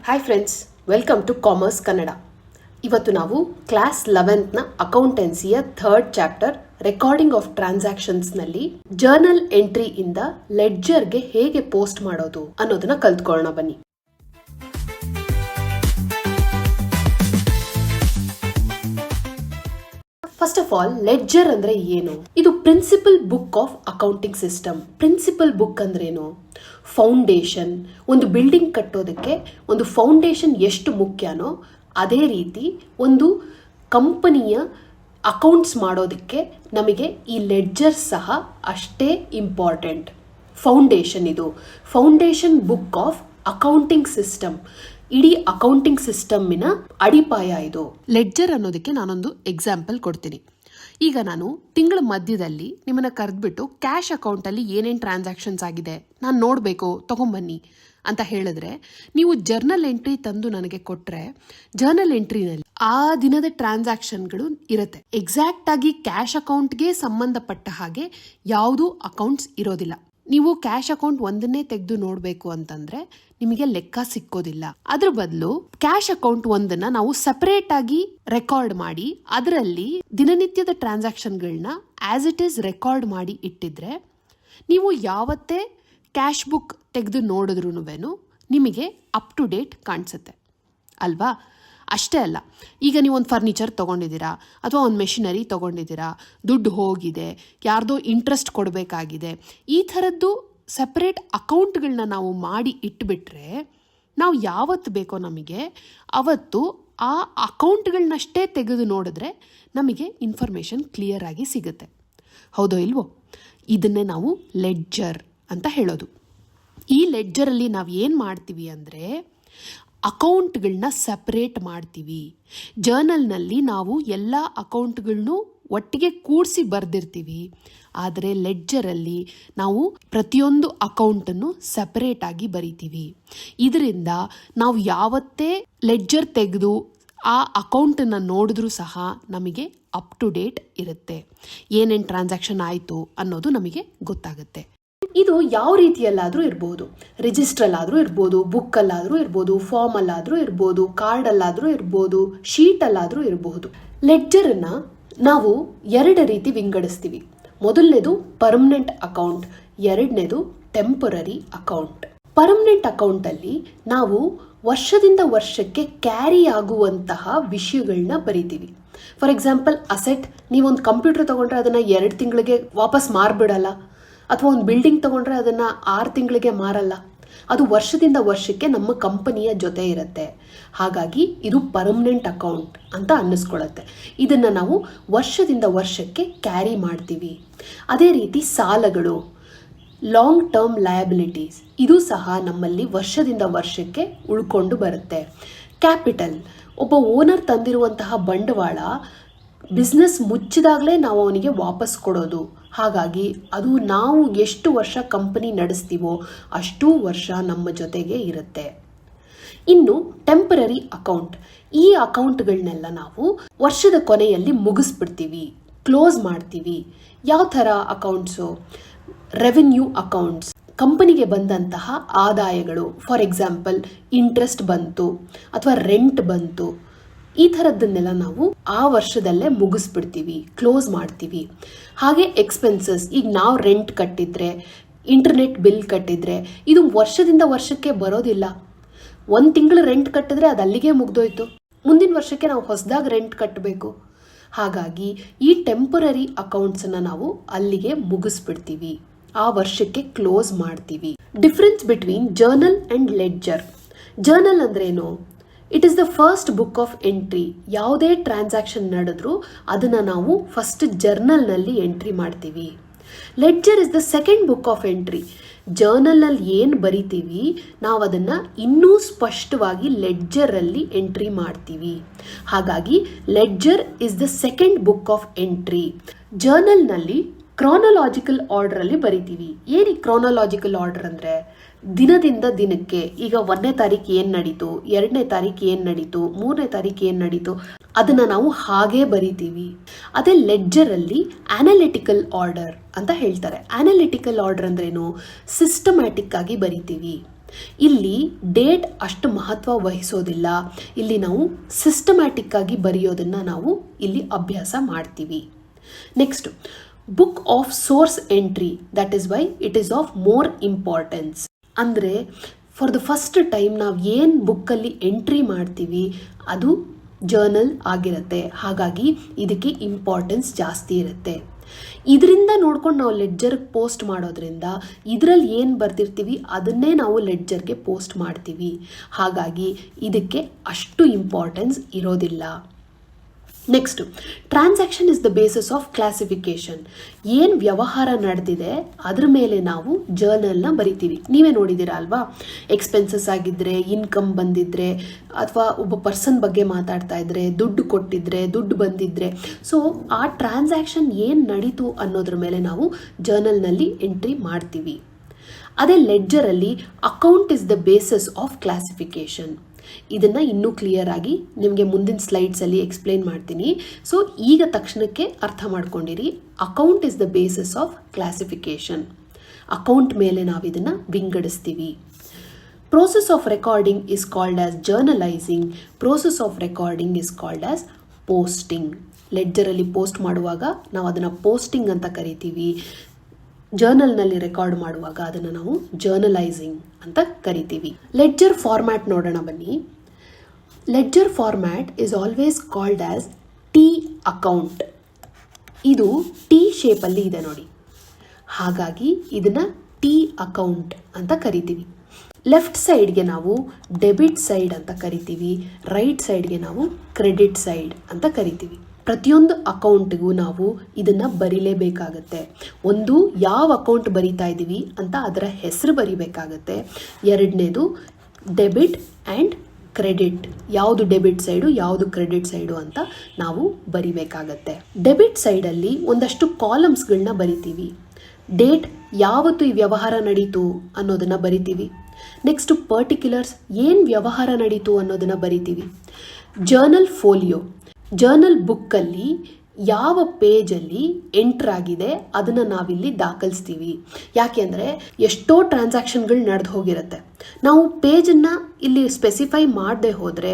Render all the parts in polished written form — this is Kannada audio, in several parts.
Hi friends, welcome to commerce Kannada. ಇವತ್ತು ನಾವು ಕ್ಲಾಸ್ 11ನ ಅಕೌಂಟೆನ್ಸಿಯ 3rd ಚಾಪ್ಟರ್ ರೆಕಾರ್ಡಿಂಗ್ ಆಫ್ ಟ್ರಾನ್ಸಾಕ್ಷನ್ಸ್ನಲ್ಲಿ ಜರ್ನಲ್ ಎಂಟ್ರಿ ಇಂದ ಲೆಡ್ಜರ್ಗೆ ಹೇಗೆ ಪೋಸ್ಟ್ ಮಾಡೋದು ಅನ್ನೋದನ್ನ ಕಲ್ತ್ಕೊಳ್ಳೋಣ ಬನ್ನಿ. ಫಸ್ಟ್ ಆಫ್ ಆಲ್, ಲೆಡ್ಜರ್ ಅಂದ್ರೆ ಏನು? ಇದು principal book of accounting system. Principal book ಅಂದ್ರೇನು? ಫೌಂಡೇಶನ್. ಒಂದು ಬಿಲ್ಡಿಂಗ್ ಕಟ್ಟೋದಕ್ಕೆ ಒಂದು ಫೌಂಡೇಶನ್ ಎಷ್ಟು ಮುಖ್ಯನೋ ಅದೇ ರೀತಿ ಒಂದು ಕಂಪನಿಯ ಅಕೌಂಟ್ಸ್ ಮಾಡೋದಕ್ಕೆ ನಮಗೆ ಈ ಲೆಡ್ಜರ್ ಸಹ ಅಷ್ಟೇ ಇಂಪಾರ್ಟೆಂಟ್. ಫೌಂಡೇಶನ್ ಇದು foundation book of accounting system. ಇಡೀ ಅಕೌಂಟಿಂಗ್ ಸಿಸ್ಟಮ್ಮಿನ ಅಡಿಪಾಯ ಇದು. ಲೆಡ್ಜರ್ ಅನ್ನೋದಕ್ಕೆ ನಾನೊಂದು ಎಕ್ಸಾಂಪಲ್ ಕೊಡ್ತೀನಿ. ಈಗ ನಾನು ತಿಂಗಳ ಮಧ್ಯದಲ್ಲಿ ನಿಮ್ಮನ್ನ ಕರೆದ್ಬಿಟ್ಟು ಕ್ಯಾಶ್ ಅಕೌಂಟಲ್ಲಿ ಏನೇನು ಟ್ರಾನ್ಸಾಕ್ಷನ್ಸ್ ಆಗಿದೆ ನಾನು ನೋಡಬೇಕು, ತಗೊಂಬನ್ನಿ ಅಂತ ಹೇಳಿದ್ರೆ, ನೀವು ಜರ್ನಲ್ ಎಂಟ್ರಿ ತಂದು ನನಗೆ ಕೊಟ್ಟರೆ ಜರ್ನಲ್ ಎಂಟ್ರಿನಲ್ಲಿ ಆ ದಿನದ ಟ್ರಾನ್ಸಾಕ್ಷನ್ಗಳು ಇರುತ್ತೆ. ಎಕ್ಸಾಕ್ಟ್ ಆಗಿ ಕ್ಯಾಶ್ ಅಕೌಂಟ್ಗೆ ಸಂಬಂಧಪಟ್ಟ ಹಾಗೆ ಯಾವುದು ಅಕೌಂಟ್ಸ್ ಇರೋದಿಲ್ಲ. ನೀವು ಕ್ಯಾಶ್ ಅಕೌಂಟ್ ಒಂದನ್ನೇ ತೆಗೆದು ನೋಡಬೇಕು ಅಂತಂದ್ರೆ ನಿಮಗೆ ಲೆಕ್ಕ ಸಿಕ್ಕೋದಿಲ್ಲ. ಅದ್ರ ಬದಲು ಕ್ಯಾಶ್ ಅಕೌಂಟ್ ಒಂದನ್ನ ನಾವು ಸಪರೇಟ್ ಆಗಿ ರೆಕಾರ್ಡ್ ಮಾಡಿ ಅದರಲ್ಲಿ ದಿನನಿತ್ಯದ ಟ್ರಾನ್ಸಾಕ್ಷನ್ಗಳನ್ನ ಆಸ್ ಇಟ್ ಈಸ್ ರೆಕಾರ್ಡ್ ಮಾಡಿ ಇಟ್ಟಿದ್ರೆ ನೀವು ಯಾವತ್ತೇ ಕ್ಯಾಶ್ ಬುಕ್ ತೆಗೆದು ನೋಡಿದ್ರೂ ನಿಮಗೆ ಅಪ್ ಟು ಡೇಟ್ ಕಾಣಿಸುತ್ತೆ ಅಲ್ವಾ? ಅಷ್ಟೇ ಅಲ್ಲ, ಈಗ ನೀವು ಒಂದು ಫರ್ನಿಚರ್ ತೊಗೊಂಡಿದ್ದೀರಾ ಅಥವಾ ಒಂದು ಮೆಷಿನರಿ ತೊಗೊಂಡಿದ್ದೀರಾ, ದುಡ್ಡು ಹೋಗಿದೆ, ಯಾರ್ದೋ ಇಂಟ್ರೆಸ್ಟ್ ಕೊಡಬೇಕಾಗಿದೆ, ಈ ಥರದ್ದು ಸಪ್ರೇಟ್ ಅಕೌಂಟ್ಗಳನ್ನ ನಾವು ಮಾಡಿ ಇಟ್ಬಿಟ್ರೆ ನಾವು ಯಾವತ್ತು ಬೇಕೋ ನಮಗೆ ಅವತ್ತು ಆ ಅಕೌಂಟ್ಗಳನ್ನಷ್ಟೇ ತೆಗೆದು ನೋಡಿದ್ರೆ ನಮಗೆ ಇನ್ಫಾರ್ಮೇಷನ್ ಕ್ಲಿಯರ್ ಆಗಿ ಸಿಗುತ್ತೆ. ಹೌದೋ ಇಲ್ವೋ? ಇದನ್ನೇ ನಾವು ಲೆಡ್ಜರ್ ಅಂತ ಹೇಳೋದು. ಈ ಲೆಡ್ಜರಲ್ಲಿ ನಾವು ಏನು ಮಾಡ್ತೀವಿ ಅಂದರೆ ಅಕೌಂಟ್ಗಳನ್ನ ಸಪ್ರೇಟ್ ಮಾಡ್ತೀವಿ. ಜರ್ನಲ್ನಲ್ಲಿ ನಾವು ಎಲ್ಲ ಅಕೌಂಟ್ಗಳನ್ನೂ ಒಟ್ಟಿಗೆ ಕೂಡಿಸಿ ಬರೆದಿರ್ತೀವಿ. ಆದರೆ ಲೆಡ್ಜರಲ್ಲಿ ನಾವು ಪ್ರತಿಯೊಂದು ಅಕೌಂಟನ್ನು ಸಪರೇಟ್ ಆಗಿ ಬರಿತೀವಿ. ಇದರಿಂದ ನಾವು ಯಾವತ್ತೇ ಲೆಡ್ಜರ್ ತೆಗೆದು ಆ ಅಕೌಂಟನ್ನು ನೋಡಿದ್ರೂ ಸಹ ನಮಗೆ ಅಪ್ ಟು ಡೇಟ್ ಇರುತ್ತೆ. ಏನೇನು ಟ್ರಾನ್ಸಾಕ್ಷನ್ ಆಯಿತು ಅನ್ನೋದು ನಮಗೆ ಗೊತ್ತಾಗುತ್ತೆ. ಇದು ಯಾವ ರೀತಿಯಲ್ಲಾದರೂ ಇರ್ಬೋದು. ರಿಜಿಸ್ಟ್ರಲ್ಲಾದರೂ ಇರ್ಬೋದು, ಬುಕ್ಕಲ್ಲಾದರೂ ಇರ್ಬೋದು, ಫಾರ್ಮಲ್ಲಾದರೂ ಇರ್ಬೋದು, ಕಾರ್ಡಲ್ಲಾದರೂ ಇರ್ಬೋದು, ಶೀಟಲ್ಲಾದರೂ ಇರಬಹುದು. ಲೆಡ್ಜರನ್ನು ನಾವು 2 ರೀತಿ ವಿಂಗಡಿಸ್ತೀವಿ. ಮೊದಲನೇದು ಪರ್ಮನೆಂಟ್ ಅಕೌಂಟ್, ಎರಡನೇದು ಟೆಂಪರರಿ ಅಕೌಂಟ್. ಪರ್ಮನೆಂಟ್ ಅಕೌಂಟಲ್ಲಿ ನಾವು ವರ್ಷದಿಂದ ವರ್ಷಕ್ಕೆ ಕ್ಯಾರಿ ಆಗುವಂತಹ ವಿಷಯಗಳನ್ನ ಬರಿತೀವಿ. For example, asset. ನೀವೊಂದು ಕಂಪ್ಯೂಟರ್ ತಗೊಂಡ್ರೆ ಅದನ್ನು 2 ತಿಂಗಳಿಗೆ ವಾಪಸ್ ಮಾರ್ಬಿಡಲ್ಲ. ಅಥವಾ ಒಂದು ಬಿಲ್ಡಿಂಗ್ ತಗೊಂಡ್ರೆ ಅದನ್ನು 6 ತಿಂಗಳಿಗೆ ಮಾರಲ್ಲ. ಅದು ವರ್ಷದಿಂದ ವರ್ಷಕ್ಕೆ ನಮ್ಮ ಕಂಪನಿಯ ಜೊತೆ ಇರುತ್ತೆ. ಹಾಗಾಗಿ ಇದು ಪರ್ಮನೆಂಟ್ ಅಕೌಂಟ್ ಅಂತ ಅನ್ನಿಸ್ಕೊಳ್ಳುತ್ತೆ. ಇದನ್ನು ನಾವು ವರ್ಷದಿಂದ ವರ್ಷಕ್ಕೆ ಕ್ಯಾರಿ ಮಾಡ್ತೀವಿ. ಅದೇ ರೀತಿ ಸಾಲಗಳು, ಲಾಂಗ್ ಟರ್ಮ್ ಲಯಬಿಲಿಟೀಸ್, ಇದು ಸಹ ನಮ್ಮಲ್ಲಿ ವರ್ಷದಿಂದ ವರ್ಷಕ್ಕೆ ಉಳ್ಕೊಂಡು ಬರುತ್ತೆ. ಕ್ಯಾಪಿಟಲ್, ಒಬ್ಬ ಓನರ್ ತಂದಿರುವಂತಹ ಬಂಡವಾಳ ಬಿಸ್ನೆಸ್ ಮುಚ್ಚಿದಾಗಲೇ ನಾವು ಅವನಿಗೆ ವಾಪಸ್ ಕೊಡೋದು. ಹಾಗಾಗಿ ಅದು ನಾವು ಎಷ್ಟು ವರ್ಷ ಕಂಪನಿ ನಡೆಸ್ತೀವೋ ಅಷ್ಟೂ ವರ್ಷ ನಮ್ಮ ಜೊತೆಗೆ ಇರುತ್ತೆ. ಇನ್ನು ಟೆಂಪರರಿ ಅಕೌಂಟ್. ಈ ಅಕೌಂಟ್ಗಳನ್ನೆಲ್ಲ ನಾವು ವರ್ಷದ ಕೊನೆಯಲ್ಲಿ ಮುಗಿಸ್ಬಿಡ್ತೀವಿ, ಕ್ಲೋಸ್ ಮಾಡ್ತೀವಿ. ಯಾವ ಥರ ಅಕೌಂಟ್ಸು? Revenue accounts. ಕಂಪನಿಗೆ ಬಂದಂತಹ ಆದಾಯಗಳು, ಫಾರ್ ಎಕ್ಸಾಂಪಲ್ ಇಂಟ್ರೆಸ್ಟ್ ಬಂತು ಅಥವಾ ರೆಂಟ್ ಬಂತು, ಈ ಥರದ್ದನ್ನೆಲ್ಲ ನಾವು ಆ ವರ್ಷದಲ್ಲೇ ಮುಗಿಸ್ಬಿಡ್ತೀವಿ, ಕ್ಲೋಸ್ ಮಾಡ್ತೀವಿ. ಹಾಗೆ ಎಕ್ಸ್ಪೆನ್ಸಸ್. ಈಗ ನಾವು ರೆಂಟ್ ಕಟ್ಟಿದ್ರೆ, ಇಂಟರ್ನೆಟ್ ಬಿಲ್ ಕಟ್ಟಿದ್ರೆ, ಇದು ವರ್ಷದಿಂದ ವರ್ಷಕ್ಕೆ ಬರೋದಿಲ್ಲ. 1 ತಿಂಗಳು ರೆಂಟ್ ಕಟ್ಟಿದ್ರೆ ಅದು ಅಲ್ಲಿಗೆ ಮುಗ್ದೋಯ್ತು. ಮುಂದಿನ ವರ್ಷಕ್ಕೆ ನಾವು ಹೊಸದಾಗಿ ರೆಂಟ್ ಕಟ್ಟಬೇಕು. ಹಾಗಾಗಿ ಈ ಟೆಂಪರರಿ ಅಕೌಂಟ್ಸನ್ನು ನಾವು ಅಲ್ಲಿಗೆ ಮುಗಿಸ್ಬಿಡ್ತೀವಿ, ಆ ವರ್ಷಕ್ಕೆ ಕ್ಲೋಸ್ ಮಾಡ್ತೀವಿ. Difference between journal and ledger. Journal ಅಂದ್ರೇನು? It is the first book of entry. ಯಾವುದೇ ಟ್ರಾನ್ಸಾಕ್ಷನ್ ನಡೆದ್ರೂ ಅದನ್ನು ನಾವು ಫಸ್ಟ್ ಜರ್ನಲ್ನಲ್ಲಿ ಎಂಟ್ರಿ ಮಾಡ್ತೀವಿ. Ledger is the second book of entry. ಜರ್ನಲ್ನಲ್ಲಿ ಏನು ಬರಿತೀವಿ ನಾವು ಅದನ್ನು ಇನ್ನೂ ಸ್ಪಷ್ಟವಾಗಿ ಲೆಡ್ಜರಲ್ಲಿ ಎಂಟ್ರಿ ಮಾಡ್ತೀವಿ. ಹಾಗಾಗಿ ledger is the second book of entry. ಜರ್ನಲ್ನಲ್ಲಿ ಕ್ರಾನಲಾಜಿಕಲ್ ಆರ್ಡರಲ್ಲಿ ಬರಿತೀವಿ. ಏನು ಕ್ರಾನಲಾಜಿಕಲ್ ಆರ್ಡರ್ ಅಂದರೆ ದಿನದಿಂದ ದಿನಕ್ಕೆ, ಈಗ 1ನೇ ತಾರೀಕು ಏನು ನಡೀತು, 2ನೇ ತಾರೀಕು ಏನು ನಡೀತು, 3ನೇ ತಾರೀಕು ಏನು ನಡೀತು ಅದನ್ನು ನಾವು ಹಾಗೇ ಬರಿತೀವಿ. ಅದೇ ಲೆಡ್ಜರಲ್ಲಿ ಅನಾಲಿಟಿಕಲ್ ಆರ್ಡರ್ ಅಂತ ಹೇಳ್ತಾರೆ. ಅನಾಲಿಟಿಕಲ್ ಆರ್ಡರ್ ಅಂದ್ರೇನು? ಸಿಸ್ಟಮ್ಯಾಟಿಕ್ ಆಗಿ ಬರಿತೀವಿ. ಇಲ್ಲಿ ಡೇಟ್ ಅಷ್ಟು ಮಹತ್ವ ವಹಿಸೋದಿಲ್ಲ. ಇಲ್ಲಿ ನಾವು ಸಿಸ್ಟಮ್ಯಾಟಿಕ್ ಆಗಿ ಬರೆಯೋದನ್ನು ನಾವು ಇಲ್ಲಿ ಅಭ್ಯಾಸ ಮಾಡ್ತೀವಿ. Next, book of swords entry, that is why it is of more importance. ಅಂದರೆ ಫಾರ್ ದ ಫಸ್ಟ್ ಟೈಮ್ ನಾವು ಏನು ಬುಕ್ಕಲ್ಲಿ ಎಂಟ್ರಿ ಮಾಡ್ತೀವಿ ಅದು ಜರ್ನಲ್ ಆಗಿರುತ್ತೆ. ಹಾಗಾಗಿ ಇದಕ್ಕೆ ಇಂಪಾರ್ಟೆನ್ಸ್ ಜಾಸ್ತಿ ಇರುತ್ತೆ. ಇದರಿಂದ ನೋಡ್ಕೊಂಡು ನಾವು ಲೆಡ್ಜರ್ಗೆ ಪೋಸ್ಟ್ ಮಾಡೋದ್ರಿಂದ ಇದರಲ್ಲಿ ಏನು ಬರ್ತಿರ್ತೀವಿ ಅದನ್ನೇ ನಾವು ಲೆಡ್ಜರ್ಗೆ ಪೋಸ್ಟ್ ಮಾಡ್ತೀವಿ. ಹಾಗಾಗಿ ಇದಕ್ಕೆ ಅಷ್ಟು ಇಂಪಾರ್ಟೆನ್ಸ್ ಇರೋದಿಲ್ಲ. Next, transaction is the basis of classification. ಏನು ವ್ಯವಹಾರ ನಡೆದಿದೆ ಅದ್ರ ಮೇಲೆ ನಾವು ಜರ್ನಲ್ನ ಬರಿತೀವಿ. ನೀವೇ ನೋಡಿದ್ದೀರಾ ಅಲ್ವಾ, ಎಕ್ಸ್ಪೆನ್ಸಸ್ ಆಗಿದ್ದರೆ, ಇನ್ಕಮ್ ಬಂದಿದ್ದರೆ, ಅಥವಾ ಒಬ್ಬ ಪರ್ಸನ್ ಬಗ್ಗೆ ಮಾತಾಡ್ತಾ ಇದ್ದರೆ, ದುಡ್ಡು ಕೊಟ್ಟಿದ್ರೆ, ದುಡ್ಡು ಬಂದಿದ್ದರೆ, ಸೊ ಆ ಟ್ರಾನ್ಸಾಕ್ಷನ್ ಏನು ನಡೀತು ಅನ್ನೋದ್ರ ಮೇಲೆ ನಾವು ಜರ್ನಲ್ನಲ್ಲಿ ಎಂಟ್ರಿ ಮಾಡ್ತೀವಿ. ಅದೇ ಲೆಡ್ಜರಲ್ಲಿ account is the basis of classification. ಇದನ್ನು ಇನ್ನೂ ಕ್ಲಿಯರ್ ಆಗಿ ನಿಮಗೆ ಮುಂದಿನ ಸ್ಲೈಡ್ಸಲ್ಲಿ ಎಕ್ಸ್ಪ್ಲೇನ್ ಮಾಡ್ತೀನಿ. ಸೊ ಈಗ ತಕ್ಷಣಕ್ಕೆ ಅರ್ಥ ಮಾಡ್ಕೊಂಡಿರಿ, account is the basis of classification. Account ಮೇಲೆ ನಾವು ಇದನ್ನು ವಿಂಗಡಿಸ್ತೀವಿ. Process of recording is called as journalising. Process of recording is called as posting. ಲೆಡ್ಜರಲ್ಲಿ ಪೋಸ್ಟ್ ಮಾಡುವಾಗ ನಾವು ಅದನ್ನು ಪೋಸ್ಟಿಂಗ್ ಅಂತ ಕರಿತೀವಿ. ಜರ್ನಲ್ನಲ್ಲಿ ರೆಕಾರ್ಡ್ ಮಾಡುವಾಗ ಅದನ್ನು ನಾವು ಜರ್ನಲೈಸಿಂಗ್ ಅಂತ ಕರಿತೀವಿ. ಲೆಡ್ಜರ್ ಫಾರ್ಮ್ಯಾಟ್ ನೋಡೋಣ ಬನ್ನಿ. Ledger format is always called as T account. ಇದು ಟಿ ಶೇಪಲ್ಲಿ ಇದೆ ನೋಡಿ, ಹಾಗಾಗಿ ಇದನ್ನು ಟಿ ಅಕೌಂಟ್ ಅಂತ ಕರಿತೀವಿ. ಲೆಫ್ಟ್ ಸೈಡ್ಗೆ ನಾವು ಡೆಬಿಟ್ ಸೈಡ್ ಅಂತ ಕರಿತೀವಿ, ರೈಟ್ ಸೈಡ್ಗೆ ನಾವು ಕ್ರೆಡಿಟ್ ಸೈಡ್ ಅಂತ ಕರಿತೀವಿ. ಪ್ರತಿಯೊಂದು ಅಕೌಂಟ್ಗೂ ನಾವು ಇದನ್ನು ಬರೀಲೇಬೇಕಾಗತ್ತೆ. ಒಂದು ಯಾವ ಅಕೌಂಟ್ ಬರಿತಾ ಇದ್ದೀವಿ ಅಂತ ಅದರ ಹೆಸರು ಬರಿಬೇಕಾಗತ್ತೆ. ಎರಡನೇದು ಡೆಬಿಟ್ ಆ್ಯಂಡ್ ಕ್ರೆಡಿಟ್, ಯಾವುದು ಡೆಬಿಟ್ ಸೈಡು ಯಾವುದು ಕ್ರೆಡಿಟ್ ಸೈಡು ಅಂತ ನಾವು ಬರಿಬೇಕಾಗತ್ತೆ. ಡೆಬಿಟ್ ಸೈಡಲ್ಲಿ ಒಂದಷ್ಟು ಕಾಲಮ್ಸ್ಗಳನ್ನ ಬರಿತೀವಿ. ಡೇಟ್, ಯಾವತ್ತು ಈ ವ್ಯವಹಾರ ನಡೀತು ಅನ್ನೋದನ್ನು ಬರಿತೀವಿ. ನೆಕ್ಸ್ಟು ಪರ್ಟಿಕ್ಯುಲರ್ಸ್, ಏನು ವ್ಯವಹಾರ ನಡೀತು ಅನ್ನೋದನ್ನು ಬರಿತೀವಿ. ಜರ್ನಲ್ ಫೋಲಿಯೋ, ಜರ್ನಲ್ ಬುಕ್ಕಲ್ಲಿ ಯಾವ ಪೇಜಲ್ಲಿ ಎಂಟ್ರಾಗಿದೆ ಅದನ್ನು ನಾವಿಲ್ಲಿ ದಾಖಲಿಸ್ತೀವಿ. ಯಾಕೆಂದರೆ ಎಷ್ಟೋ ಟ್ರಾನ್ಸಾಕ್ಷನ್ಗಳು ನಡೆದು ಹೋಗಿರುತ್ತೆ. ನಾವು ಪೇಜನ್ನು ಇಲ್ಲಿ ಸ್ಪೆಸಿಫೈ ಮಾಡದೆ ಹೋದರೆ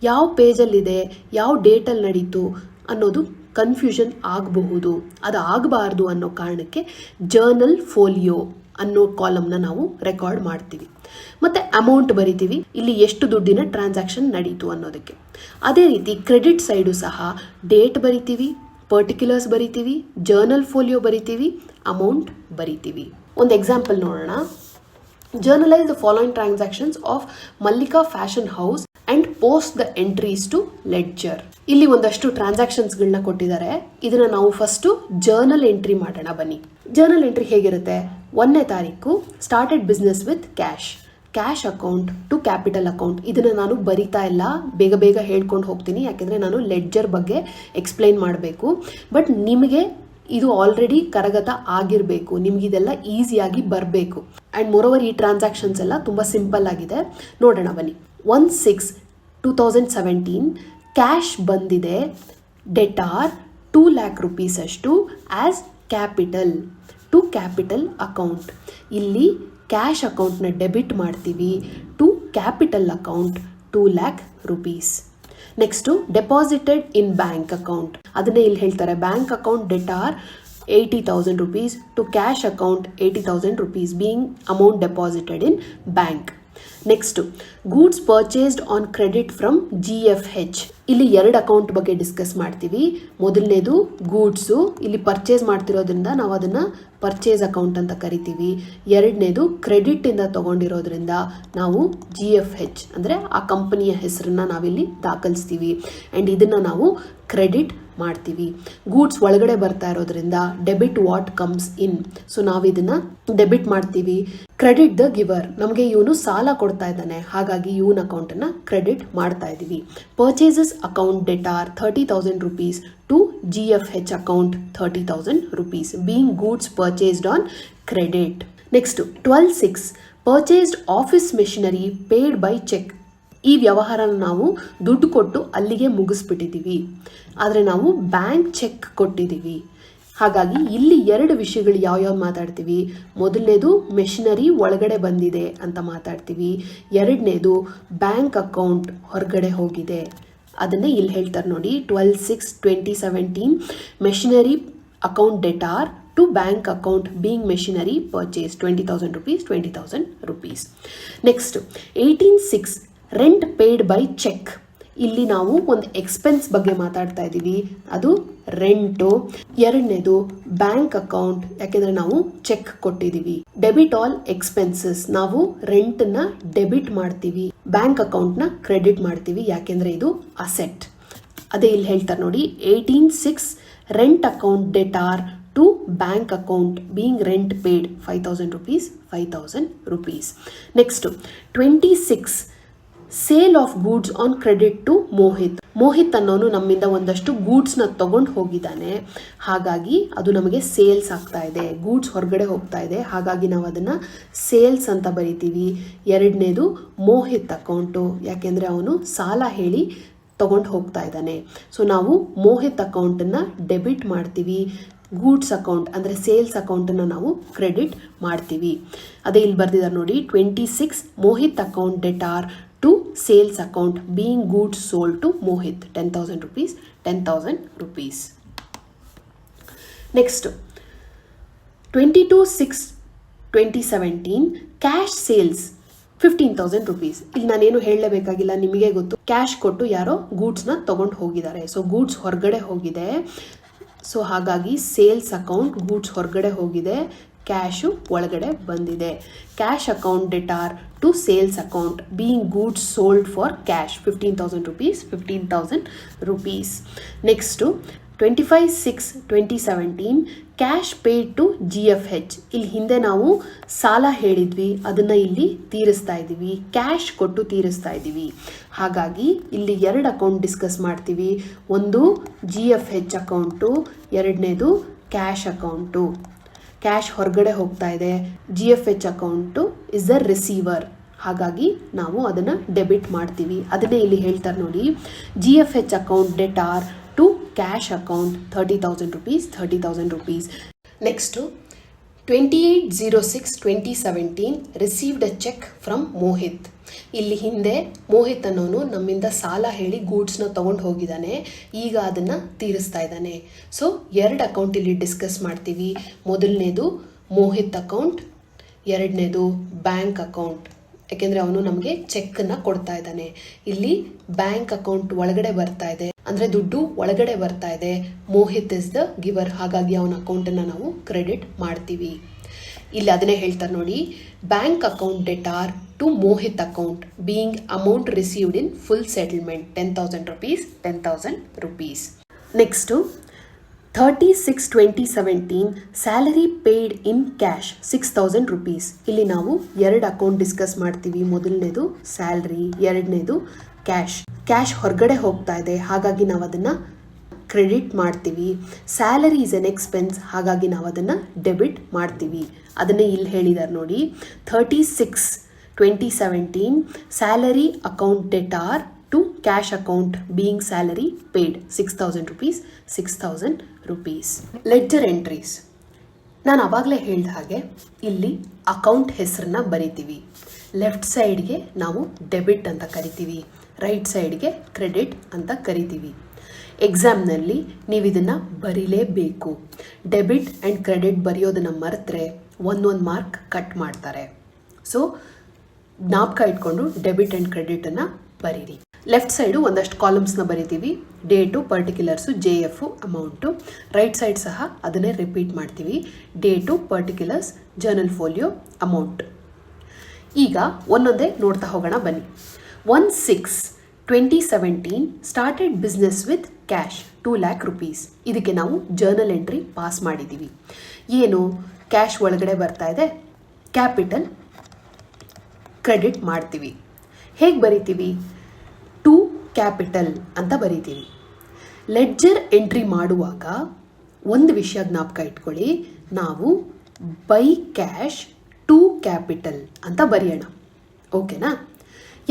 ಯಾವ ಪೇಜಲ್ಲಿದೆ, ಯಾವ ಡೇಟಲ್ಲಿ ನಡೀತು ಅನ್ನೋದು ಕನ್ಫ್ಯೂಷನ್ ಆಗಬಹುದು. ಅದು ಆಗಬಾರ್ದು ಅನ್ನೋ ಕಾರಣಕ್ಕೆ ಜರ್ನಲ್ ಫೋಲಿಯೋ ಅನ್ನೋ ಕಾಲಮ್ನ ನಾವು ರೆಕಾರ್ಡ್ ಮಾಡ್ತೀವಿ. ಮತ್ತು ಅಮೌಂಟ್ ಬರಿತೀವಿ, ಇಲ್ಲಿ ಎಷ್ಟು ದುಡ್ಡಿನ ಟ್ರಾನ್ಸಾಕ್ಷನ್ ನಡೀತು ಅನ್ನೋದಕ್ಕೆ. ಅದೇ ರೀತಿ ಕ್ರೆಡಿಟ್ ಸೈಡು ಸಹ ಡೇಟ್ ಬರಿತೀವಿ, ಪರ್ಟಿಕ್ಯುಲರ್ಸ್ ಬರಿತೀವಿ, ಜರ್ನಲ್ ಫೋಲಿಯೋ ಬರಿತೀವಿ, ಅಮೌಂಟ್ ಬರಿತೀವಿ. ಒಂದು ಎಕ್ಸಾಂಪಲ್ ನೋಡೋಣ. Journalise the following transactions of Mallika Fashion House and post the entries to ledger. ಇಲ್ಲಿ ಒಂದಷ್ಟು ಟ್ರಾನ್ಸಾಕ್ಷನ್ಸ್ಗಳನ್ನ ಕೊಟ್ಟಿದ್ದಾರೆ. ಇದನ್ನು ನಾವು ಫಸ್ಟು ಜರ್ನಲ್ ಎಂಟ್ರಿ ಮಾಡೋಣ ಬನ್ನಿ. ಜರ್ನಲ್ ಎಂಟ್ರಿ ಹೇಗಿರುತ್ತೆ? 1ನೇ ತಾರೀಕು started business with cash account to capital account. ಇದನ್ನು ನಾನು ಬರಿತಾ ಇಲ್ಲ, ಬೇಗ ಬೇಗ ಹೇಳ್ಕೊಂಡು ಹೋಗ್ತೀನಿ, ಯಾಕೆಂದರೆ ನಾನು ಲೆಡ್ಜರ್ ಬಗ್ಗೆ ಎಕ್ಸ್ಪ್ಲೈನ್ ಮಾಡಬೇಕು. ಬಟ್ ನಿಮಗೆ ಇದು ಆಲ್ರೆಡಿ ಕರಗತ ಆಗಿರಬೇಕು, ನಿಮಗಿದೆಲ್ಲ ಈಸಿಯಾಗಿ ಬರಬೇಕು. ಆ್ಯಂಡ್ ಮೋರೋವರ್ ಈ ಟ್ರಾನ್ಸಾಕ್ಷನ್ಸ್ ಎಲ್ಲ ತುಂಬ ಸಿಂಪಲ್ ಆಗಿದೆ. ನೋಡೋಣ ಬನ್ನಿ. 1/6/2017 ಕ್ಯಾಶ್ ಬಂದಿದೆ, ಡೆಟಾರ್ 2 lakh rupees ಅಷ್ಟು as capital to capital account. ಇಲ್ಲಿ ಕ್ಯಾಶ್ ಅಕೌಂಟ್ನ ಡೆಬಿಟ್ ಮಾಡ್ತೀವಿ to capital account 2 lakh rupees. Next deposited in bank account, ಅದನ್ನೇ ಇಲ್ಲಿ ಹೇಳ್ತಾರೆ. Bank account debtor 80,000 rupees to cash account 80,000 rupees being amount deposited in bank. Next goods purchased on credit from GFH. ಇಲ್ಲಿ 2 ಅಕೌಂಟ್ ಬಗ್ಗೆ ಡಿಸ್ಕಸ್ ಮಾಡ್ತೀವಿ. ಮೊದಲನೇದು ಗೂಡ್ಸು, ಇಲ್ಲಿ ಪರ್ಚೇಸ್ ಮಾಡ್ತಿರೋದ್ರಿಂದ ನಾವು ಅದನ್ನು ಪರ್ಚೇಸ್ ಅಕೌಂಟ್ ಅಂತ ಕರಿತೀವಿ. ಎರಡನೇದು ಕ್ರೆಡಿಟಿಂದ ತೊಗೊಂಡಿರೋದ್ರಿಂದ ನಾವು GFH ಅಂದರೆ ಆ ಕಂಪನಿಯ ಹೆಸರನ್ನ ನಾವಿಲ್ಲಿ ದಾಖಲಿಸ್ತೀವಿ. ಆ್ಯಂಡ್ ಇದನ್ನು ನಾವು ಕ್ರೆಡಿಟ್ ಮಾಡ್ತೀವಿ. ಗೂಡ್ಸ್ ಒಳಗಡೆ ಬರ್ತಾ ಇರೋದ್ರಿಂದ debit what comes in, so ನಾವು ಇದನ್ನು ಡೆಬಿಟ್ ಮಾಡ್ತೀವಿ. ಕ್ರೆಡಿಟ್ ದ ಗಿವರ್, ನಮಗೆ ಇವನು ಸಾಲ ಕೊಡ್ತಾ ಇದ್ದಾನೆ, ಹಾಗಾಗಿ ಇವನ ಅಕೌಂಟನ್ನು ಕ್ರೆಡಿಟ್ ಮಾಡ್ತಾ ಇದ್ದೀವಿ. Purchases account debtor 30,000 rupees to GFH account 30,000 rupees being goods purchased on credit. Next 12/6 purchased office machinery paid by cheque. ಈ ವ್ಯವಹಾರನ ನಾವು ದುಡ್ಡು ಕೊಟ್ಟು ಅಲ್ಲಿಗೆ ಮುಗಿಸ್ಬಿಟ್ಟಿದ್ದೀವಿ, ಆದರೆ ನಾವು ಬ್ಯಾಂಕ್ ಚೆಕ್ ಕೊಟ್ಟಿದ್ದೀವಿ. ಹಾಗಾಗಿ ಇಲ್ಲಿ ಎರಡು ವಿಷಯಗಳು ಯಾವ್ಯಾವ ಮಾತಾಡ್ತೀವಿ. ಮೊದಲನೇದು ಮೆಷಿನರಿ ಒಳಗಡೆ ಬಂದಿದೆ ಅಂತ ಮಾತಾಡ್ತೀವಿ. ಎರಡನೇದು ಬ್ಯಾಂಕ್ ಅಕೌಂಟ್ ಹೊರಗಡೆ ಹೋಗಿದೆ, ಅದನ್ನೇ ಇಲ್ಲಿ ಹೇಳ್ತಾರೆ ನೋಡಿ. 12/6/2017 machinery account debtor to bank account being machinery purchase 20,000 rupees, 20,000 rupees. Next 18/6 rent paid by cheque. ಇಲ್ಲಿ ನಾವು ಒಂದು ಎಕ್ಸ್ಪೆನ್ಸ್ ಬಗ್ಗೆ ಮಾತಾಡ್ತಾ ಇದ್ದೀವಿ, ಅದು ರೆಂಟು. ಎರಡನೇದು ಬ್ಯಾಂಕ್ ಅಕೌಂಟ್, ಯಾಕೆಂದ್ರೆ ನಾವು ಚೆಕ್ ಕೊಟ್ಟಿದ್ದೀವಿ. ಡೆಬಿಟ್ ಆಲ್ ಎಕ್ಸ್ಪೆನ್ಸಸ್, ನಾವು ರೆಂಟ್ನ ಡೆಬಿಟ್ ಮಾಡ್ತೀವಿ, ಬ್ಯಾಂಕ್ ಅಕೌಂಟ್ನ ಕ್ರೆಡಿಟ್ ಮಾಡ್ತೀವಿ, ಯಾಕೆಂದ್ರೆ ಇದು ಅಸೆಟ್. ಅದೇ ಇಲ್ಲಿ ಹೇಳ್ತಾರೆ ನೋಡಿ, 18/6 rent account debtor to bank account being rent paid 5,000 rupees, 5,000 rupees. Next 26 sale of goods on credit to Mohit. Mohit ಅನ್ನೋನು ನಮ್ಮಿಂದ ಒಂದಷ್ಟು ಗೂಡ್ಸ್ನ ತಗೊಂಡು ಹೋಗಿದ್ದಾನೆ, ಹಾಗಾಗಿ ಅದು ನಮಗೆ ಸೇಲ್ಸ್ ಆಗ್ತಾ ಇದೆ, ಗೂಡ್ಸ್ ಹೊರಗಡೆ ಹೋಗ್ತಾ ಇದೆ, ಹಾಗಾಗಿ ನಾವು ಅದನ್ನು ಸೇಲ್ಸ್ ಅಂತ ಬರಿತೀವಿ. ಎರಡನೇದು ಮೋಹಿತ್ ಅಕೌಂಟು, ಯಾಕೆಂದರೆ ಅವನು ಸಾಲ ಹೇಳಿ ತಗೊಂಡು ಹೋಗ್ತಾ ಇದ್ದಾನೆ. ಸೊ ನಾವು ಮೋಹಿತ್ ಅಕೌಂಟನ್ನು ಡೆಬಿಟ್ ಮಾಡ್ತೀವಿ, ಗೂಡ್ಸ್ ಅಕೌಂಟ್ ಅಂದರೆ ಸೇಲ್ಸ್ ಅಕೌಂಟನ್ನು ನಾವು ಕ್ರೆಡಿಟ್ ಮಾಡ್ತೀವಿ. ಅದೇ ಇಲ್ಲಿ ಬರ್ದಿದ್ದಾರೆ ನೋಡಿ, 26 Mohit account debtor to sales account being goods sold to Mohit 10,000 rupees, 10,000 rupees. Next 22/6/2017 cash sales 15,000 rupees. ಇಲ್ಲಿ ನಾನೇನು ಹೇಳಲೇಬೇಕಾಗಿಲ್ಲ, ನಿಮಗೆ ಗೊತ್ತು. ಕ್ಯಾಶ್ ಕೊಟ್ಟು ಯಾರೋ ಗೂಡ್ಸ್ನ ತಗೊಂಡು ಹೋಗಿದ್ದಾರೆ, ಸೊ ಗೂಡ್ಸ್ ಹೊರಗಡೆ ಹೋಗಿದೆ. ಸೊ ಹಾಗಾಗಿ ಸೇಲ್ಸ್ ಅಕೌಂಟ್ ಗೂಡ್ಸ್ ಹೊರಗಡೆ ಹೋಗಿದೆ, ಕ್ಯಾಶು ಒಳಗಡೆ ಬಂದಿದೆ. Cash account debtor to sales account being goods sold for cash 15,000 rupees, 15,000 rupees. Next 25/6/2017 cash paid to GFH. ಇಲ್ಲಿ ಹಿಂದೆ ನಾವು ಸಾಲ ಹೇಳಿದ್ವಿ, ಅದನ್ನು ಇಲ್ಲಿ ತೀರಿಸ್ತಾ ಇದ್ದೀವಿ, ಕ್ಯಾಶ್ ಕೊಟ್ಟು ತೀರಿಸ್ತಾ ಇದ್ದೀವಿ. ಹಾಗಾಗಿ ಇಲ್ಲಿ ಎರಡು ಅಕೌಂಟ್ ಡಿಸ್ಕಸ್ ಮಾಡ್ತೀವಿ, ಒಂದು GFH ಅಕೌಂಟು, ಎರಡನೇದು ಕ್ಯಾಶ್ ಅಕೌಂಟು. ಕ್ಯಾಶ್ ಹೊರಗಡೆ ಹೋಗ್ತಾ ಇದೆ, GFH account is the receiver, ಹಾಗಾಗಿ ನಾವು ಅದನ್ನು ಡೆಬಿಟ್ ಮಾಡ್ತೀವಿ. ಅದನ್ನೇ ಇಲ್ಲಿ ಹೇಳ್ತಾರೆ ನೋಡಿ, GFH account debtor to cash account 30,000 rupees, 30,000 rupees. Next 28/06/2017 received a cheque from Mohit. ಇಲ್ಲಿ ಹಿಂದೆ ಮೋಹಿತ್ ಅನ್ನೋನು ನಮ್ಮಿಂದ ಸಾಲ ಹೇಳಿ ಗೂಡ್ಸ್ನ ತೊಗೊಂಡು ಹೋಗಿದ್ದಾನೆ, ಈಗ ಅದನ್ನು ತೀರಿಸ್ತಾ ಇದ್ದಾನೆ. ಸೊ ಎರಡು ಅಕೌಂಟ್ ಇಲ್ಲಿ ಡಿಸ್ಕಸ್ ಮಾಡ್ತೀವಿ. ಮೊದಲನೇದು ಮೋಹಿತ್ ಅಕೌಂಟ್, ಎರಡನೇದು ಬ್ಯಾಂಕ್ ಅಕೌಂಟ್, ಯಾಕೆಂದರೆ ಅವನು ನಮಗೆ ಚೆಕ್ಕನ್ನು ಕೊಡ್ತಾ ಇದ್ದಾನೆ. ಇಲ್ಲಿ ಬ್ಯಾಂಕ್ ಅಕೌಂಟ್ ಒಳಗಡೆ ಬರ್ತಾ ಇದೆ, ಅಂದರೆ ದುಡ್ಡು ಒಳಗಡೆ ಬರ್ತಾ ಇದೆ, ಮೋಹಿತ್ ಇಸ್ ದ ಗಿವರ್, ಹಾಗಾಗಿ ಅವನ ಅಕೌಂಟನ್ನು ನಾವು ಕ್ರೆಡಿಟ್ ಮಾಡ್ತೀವಿ. ಇಲ್ಲಿ ಅದನ್ನೇ ಹೇಳ್ತಾರೆ ನೋಡಿ, bank account debtor to Mohit account being amount received in full settlement 10,000 rupees, 10,000 rupees. Next 30/6/2017 salary paid in cash 6,000 rupees. ಇಲ್ಲಿ ನಾವು ಎರಡು ಅಕೌಂಟ್ ಡಿಸ್ಕಸ್ ಮಾಡ್ತೀವಿ, ಮೊದಲನೇದು ಸ್ಯಾಲ್ರಿ, ಎರಡನೇದು ಕ್ಯಾಶ್. ಕ್ಯಾಶ್ ಹೊರಗಡೆ ಹೋಗ್ತಾ ಇದೆ, ಹಾಗಾಗಿ ನಾವು ಅದನ್ನು ಕ್ರೆಡಿಟ್ ಮಾಡ್ತೀವಿ. ಸ್ಯಾಲರಿ ಇಸ್ ಎನ್ ಎಕ್ಸ್ಪೆನ್ಸ್, ಹಾಗಾಗಿ ನಾವು ಅದನ್ನು ಡೆಬಿಟ್ ಮಾಡ್ತೀವಿ. ಅದನ್ನೇ ಇಲ್ಲಿ ಹೇಳಿದ್ದಾರೆ ನೋಡಿ, 30/6/2017 salary account debtor to cash account being salary paid 6,000 rupees, 6,000 rupees. Ledger entries, ನಾನು ಆವಾಗಲೇ ಹೇಳಿದ ಹಾಗೆ ಇಲ್ಲಿ ಅಕೌಂಟ್ ಹೆಸರನ್ನ ಬರಿತೀವಿ. ಲೆಫ್ಟ್ ಸೈಡ್ಗೆ ನಾವು ಡೆಬಿಟ್ ಅಂತ ಕರಿತೀವಿ, ರೈಟ್ ಸೈಡ್ಗೆ ಕ್ರೆಡಿಟ್ ಅಂತ ಕರಿತೀವಿ. ಎಕ್ಸಾಮ್ನಲ್ಲಿ ನೀವು ಇದನ್ನು ಬರೀಲೇಬೇಕು. ಡೆಬಿಟ್ ಆ್ಯಂಡ್ ಕ್ರೆಡಿಟ್ ಬರೆಯೋದನ್ನು ಮರೆತರೆ ಒಂದೊಂದು ಮಾರ್ಕ್ ಕಟ್ ಮಾಡ್ತಾರೆ. ಸೊ ಜ್ಞಾಪಕ ಇಟ್ಕೊಂಡು ಡೆಬಿಟ್ ಆ್ಯಂಡ್ ಕ್ರೆಡಿಟನ್ನು ಬರೀರಿ. ಲೆಫ್ಟ್ ಸೈಡು ಒಂದಷ್ಟು ಕಾಲಮ್ಸ್ನ ಬರಿತೀವಿ, date, particulars, JF, amount. Right side ಸಹ ಅದನ್ನೇ ರಿಪೀಟ್ ಮಾಡ್ತೀವಿ, date, particulars, journal folio, amount. ಈಗ ಒಂದೊಂದೇ ನೋಡ್ತಾ ಹೋಗೋಣ ಬನ್ನಿ. 1/6/2017 started business with cash 2 lakh rupees. ಇದಕ್ಕೆ ನಾವು ಜರ್ನಲ್ ಎಂಟ್ರಿ ಪಾಸ್ ಮಾಡಿದ್ದೀವಿ. ಏನು ಕ್ಯಾಶ್ ಒಳಗಡೆ ಬರ್ತಾ ಇದೆ, ಕ್ಯಾಪಿಟಲ್ ಕ್ರೆಡಿಟ್ ಮಾಡ್ತೀವಿ. ಹೇಗೆ ಬರಿತೀವಿ, ಟು ಕ್ಯಾಪಿಟಲ್ ಅಂತ ಬರಿತೀವಿ. ಲೆಡ್ಜರ್ ಎಂಟ್ರಿ ಮಾಡುವಾಗ ಒಂದು ವಿಷಯ ಜ್ಞಾಪಕ ಇಟ್ಕೊಳ್ಳಿ, ನಾವು ಬೈ ಕ್ಯಾಶ್ ಟು ಕ್ಯಾಪಿಟಲ್ ಅಂತ ಬರೆಯೋಣ. ಓಕೆನಾ?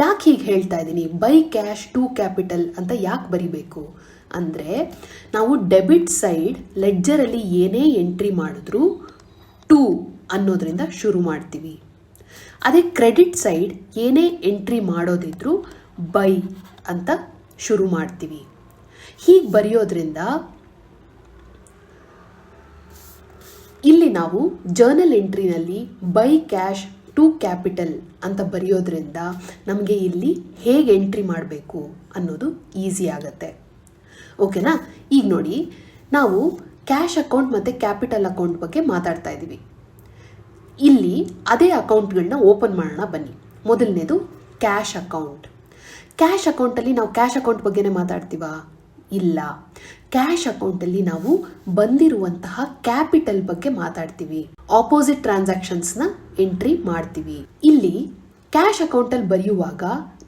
ಯಾಕೆ ಹೀಗೆ ಹೇಳ್ತಾ ಇದ್ದೀನಿ, ಬೈ ಕ್ಯಾಶ್ ಟು ಕ್ಯಾಪಿಟಲ್ ಅಂತ ಯಾಕೆ ಬರಿಬೇಕು ಅಂದರೆ ನಾವು ಡೆಬಿಟ್ ಸೈಡ್ ಲೆಡ್ಜರಲ್ಲಿ ಏನೇ ಎಂಟ್ರಿ ಮಾಡಿದ್ರೂ ಟು ಅನ್ನೋದ್ರಿಂದ ಶುರು ಮಾಡ್ತೀವಿ. ಅದೇ ಕ್ರೆಡಿಟ್ ಸೈಡ್ ಏನೇ ಎಂಟ್ರಿ ಮಾಡೋದಿದ್ರೂ ಬೈ ಅಂತ ಶುರು ಮಾಡ್ತೀವಿ. ಹೀಗೆ ಬರೆಯೋದ್ರಿಂದ ಇಲ್ಲಿ ನಾವು ಜರ್ನಲ್ ಎಂಟ್ರಿನಲ್ಲಿ ಬೈ ಕ್ಯಾಶ್ ಟು ಕ್ಯಾಪಿಟಲ್ ಅಂತ ಬರೆಯೋದ್ರಿಂದ ನಮಗೆ ಇಲ್ಲಿ ಹೇಗೆ ಎಂಟ್ರಿ ಮಾಡಬೇಕು ಅನ್ನೋದು ಈಸಿ ಆಗುತ್ತೆ. ಓಕೆನಾ? ಈಗ ನೋಡಿ, ನಾವು ಕ್ಯಾಶ್ ಅಕೌಂಟ್ ಮತ್ತು ಕ್ಯಾಪಿಟಲ್ ಅಕೌಂಟ್ ಬಗ್ಗೆ ಮಾತಾಡ್ತಾ ಇದ್ದೀವಿ. ಇಲ್ಲಿ ಅದೇ ಅಕೌಂಟ್ಗಳನ್ನ ಓಪನ್ ಮಾಡೋಣ ಬನ್ನಿ. ಮೊದಲನೇದು ಕ್ಯಾಶ್ ಅಕೌಂಟ್. ಕ್ಯಾಶ್ ಅಕೌಂಟಲ್ಲಿ ನಾವು ಕ್ಯಾಶ್ ಅಕೌಂಟ್ ಬಗ್ಗೆನೇ ಮಾತಾಡ್ತೀವಾ? ಇಲ್ಲ. ಕ್ಯಾಶ್ ಅಕೌಂಟಲ್ಲಿ ನಾವು ಬಂದಿರುವಂತಹ ಕ್ಯಾಪಿಟಲ್ ಬಗ್ಗೆ ಮಾತಾಡ್ತೀವಿ. ಆಪೋಸಿಟ್ ಟ್ರಾನ್ಸಾಕ್ಷನ್ಸ್ನ ಎಂಟ್ರಿ ಮಾಡ್ತೀವಿ. ಇಲ್ಲಿ ಕ್ಯಾಶ್ ಅಕೌಂಟಲ್ಲಿ ಬರೆಯುವಾಗ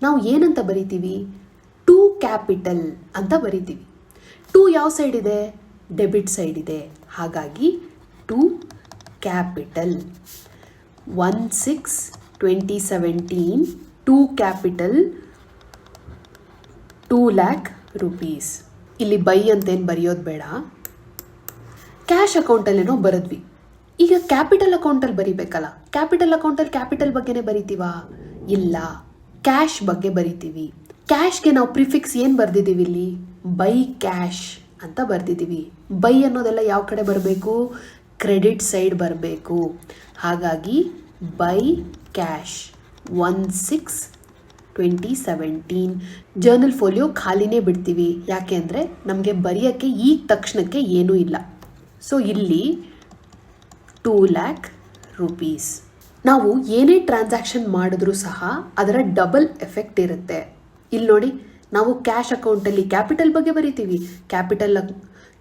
ನಾವು ಏನಂತ ಬರಿತೀವಿ? ಟು ಕ್ಯಾಪಿಟಲ್ ಅಂತ ಬರಿತೀವಿ. ಟು ಯಾವ ಸೈಡ್ ಇದೆ? ಡೆಬಿಟ್ ಸೈಡ್ ಇದೆ. ಹಾಗಾಗಿ to capital 1/6/2017 to capital 2 lakh rupees. ಇಲ್ಲಿ ಬೈ ಅಂತೇನು ಬರೆಯೋದು ಬೇಡ. ಕ್ಯಾಶ್ ಅಕೌಂಟಲ್ಲೇನೋ ಬರೆದ್ವಿ. ಈಗ ಕ್ಯಾಪಿಟಲ್ ಅಕೌಂಟಲ್ಲಿ ಬರಿಬೇಕಲ್ಲ. ಕ್ಯಾಪಿಟಲ್ ಅಕೌಂಟಲ್ಲಿ ಕ್ಯಾಪಿಟಲ್ ಬಗ್ಗೆನೇ ಬರಿತೀವಾ? ಇಲ್ಲ, ಕ್ಯಾಶ್ ಬಗ್ಗೆ ಬರಿತೀವಿ. ಕ್ಯಾಶ್ಗೆ ನಾವು ಪ್ರಿಫಿಕ್ಸ್ ಏನು ಬರೆದಿದ್ದೀವಿ? ಇಲ್ಲಿ ಬೈ ಕ್ಯಾಶ್ ಅಂತ ಬರೆದಿದ್ದೀವಿ. ಬೈ ಅನ್ನೋದೆಲ್ಲ ಯಾವ ಕಡೆ ಬರಬೇಕು? ಕ್ರೆಡಿಟ್ ಸೈಡ್ ಬರಬೇಕು. ಹಾಗಾಗಿ ಬೈ ಕ್ಯಾಶ್ 1/6/2017 ಜರ್ನಲ್ ಫೋಲಿಯೋ ಖಾಲಿನೇ ಬಿಡ್ತೀವಿ. ಯಾಕೆ ಅಂದರೆ ನಮಗೆ ಬರೆಯೋಕ್ಕೆ ಈಗ ತಕ್ಷಣಕ್ಕೆ ಏನೂ ಇಲ್ಲ. ಸೊ ಇಲ್ಲಿ 2 lakh rupees. ನಾವು ಏನೇ ಟ್ರಾನ್ಸಾಕ್ಷನ್ ಮಾಡಿದ್ರೂ ಸಹ ಅದರ ಡಬಲ್ ಎಫೆಕ್ಟ್ ಇರುತ್ತೆ. ಇಲ್ಲಿ ನೋಡಿ, ನಾವು ಕ್ಯಾಶ್ ಅಕೌಂಟಲ್ಲಿ ಕ್ಯಾಪಿಟಲ್ ಬಗ್ಗೆ ಬರಿತೀವಿ,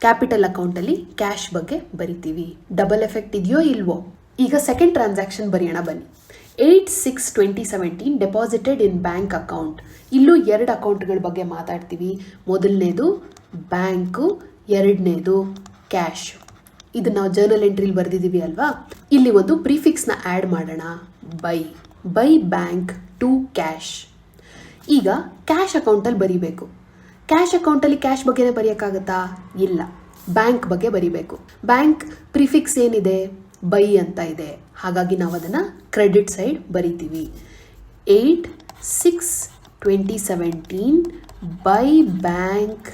ಕ್ಯಾಪಿಟಲ್ ಅಕೌಂಟಲ್ಲಿ ಕ್ಯಾಶ್ ಬಗ್ಗೆ ಬರಿತೀವಿ. ಡಬಲ್ ಎಫೆಕ್ಟ್ ಇದೆಯೋ ಇಲ್ವೋ? ಈಗ ಸೆಕೆಂಡ್ ಟ್ರಾನ್ಸಾಕ್ಷನ್ ಬರೆಯೋಣ ಬನ್ನಿ. 8/6/2017 ಡೆಪಾಸಿಟೆಡ್ ಇನ್ ಬ್ಯಾಂಕ್ ಅಕೌಂಟ್. ಇಲ್ಲೂ 2 ಅಕೌಂಟ್ಗಳ ಬಗ್ಗೆ ಮಾತಾಡ್ತೀವಿ. ಮೊದಲನೇದು ಬ್ಯಾಂಕು, ಎರಡನೇದು ಕ್ಯಾಶ್. ಇದನ್ನ ನಾವು ಜರ್ನಲ್ ಎಂಟ್ರಿಲಿ ಬರೆದಿದ್ದೀವಿ ಅಲ್ವಾ? ಇಲ್ಲಿ ಒಂದು ಪ್ರಿಫಿಕ್ಸ್ನ ಆ್ಯಡ್ ಮಾಡೋಣ. By bank to cash. ಈಗ ಕ್ಯಾಶ್ ಅಕೌಂಟಲ್ಲಿ ಬರಿಬೇಕು. ಕ್ಯಾಶ್ ಅಕೌಂಟಲ್ಲಿ ಕ್ಯಾಶ್ ಬಗ್ಗೆನೇ ಬರೆಯೋಕ್ಕಾಗತ್ತಾ? ಇಲ್ಲ, ಬ್ಯಾಂಕ್ ಬಗ್ಗೆ ಬರಿಬೇಕು. ಬ್ಯಾಂಕ್ ಪ್ರಿಫಿಕ್ಸ್ ಏನಿದೆ? ಬೈ ಅಂತ ಇದೆ. ಹಾಗಾಗಿ ನಾವು ಅದನ್ನು ಕ್ರೆಡಿಟ್ ಸೈಡ್ ಬರಿತೀವಿ. 8/6/2017 ಬೈ ಬ್ಯಾಂಕ್